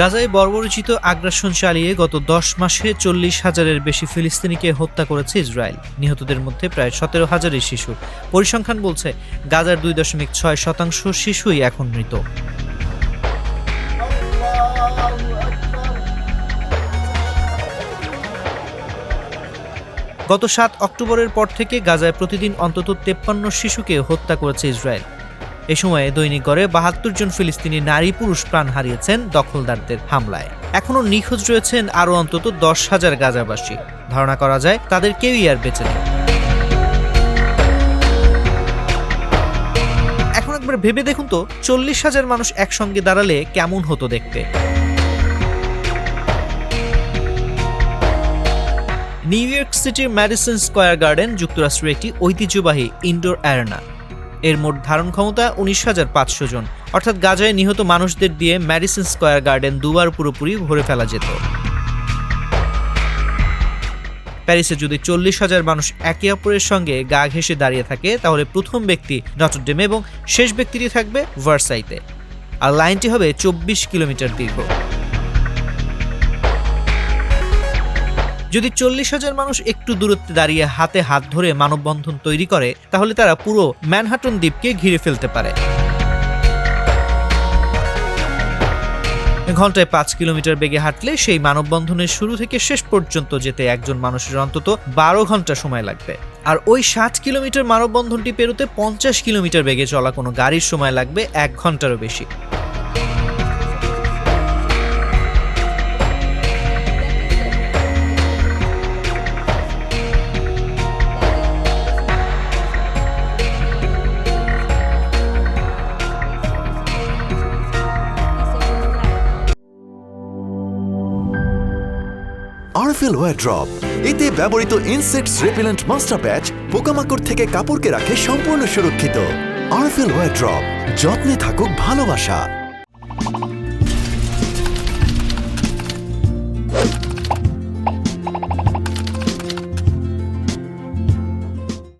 গাজায় বর্বরোচিত আগ্রাসন চালিয়ে গত 10 মাসে 40,000-এর বেশি ফিলিস্তিনিকে হত্যা করেছে ইসরায়েল। নিহতদের মধ্যে প্রায় 17,000-ই শিশু। পরিসংখ্যান বলছে গাজার 2.6% শিশুই এখন মৃত। গত 7 অক্টোবরের পর থেকে গাজায় প্রতিদিন অন্তত 53 শিশুকে হত্যা করেছে ইসরায়েল। এ সময়ে দৈনিক গড়ে 72 জন ফিলিস্তিনি নারী পুরুষ প্রাণ হারিয়েছেন দখলদারদের হামলায়। এখনও নিখোঁজ রয়েছেন আরও অন্তত 10,000 গাজাবাসী। ধারণা করা যায় তাদের কেউই আর বেঁচে নেই। এখন একবার ভেবে দেখুন তো, 40,000 মানুষ একসঙ্গে দাঁড়ালে কেমন হতো দেখতে। নিউ ইয়র্ক সিটির ম্যাডিসন স্কয়ার গার্ডেন যুক্তরাষ্ট্রের একটি ঐতিহ্যবাহী ইনডোর অ্যারেনা। এর মোট ধারণ ক্ষমতা 19,500 জন। অর্থাৎ গাজায় নিহত মানুষদের দিয়ে ম্যাডিসন স্কয়ার গার্ডেন দুবার পুরোপুরি ভরে ফেলা যেত। প্যারিসে যদি 40,000 মানুষ একে অপরের সঙ্গে গা ঘেঁষে দাঁড়িয়ে থাকে, তাহলে প্রথম ব্যক্তি নটরডেমে এবং শেষ ব্যক্তিটি থাকবে ভার্সাইতে। আর লাইনটি হবে 24 কিলোমিটার দীর্ঘ। যদি 40,000 মানুষ একটু দূরত্বে দাঁড়িয়ে হাতে হাত ধরে মানববন্ধন তৈরি করে, তাহলে তারা পুরো ম্যানহাটন দ্বীপকে ঘিরে ফেলতে পারে। ঘন্টায় 5 কিলোমিটার বেগে হাঁটলে সেই মানববন্ধনের শুরু থেকে শেষ পর্যন্ত যেতে একজন মানুষের অন্তত 12 ঘন্টা সময় লাগবে। আর ওই 60 কিলোমিটার মানববন্ধনটি পেরোতে 50 কিলোমিটার বেগে চলা কোনো গাড়ির সময় লাগবে 1 ঘন্টারও বেশি। আরএফএল ওয়্যার ড্রপ, এতে ব্যবহৃত ইনসেক্টস রিপেলেন্ট মাস্টার প্যাচ পোকামাকড় থেকে কাপড়কে রাখে সম্পূর্ণ সুরক্ষিত। আরএফএল ওয়্যার ড্রপ, যত্নে থাকুক ভালোবাসা।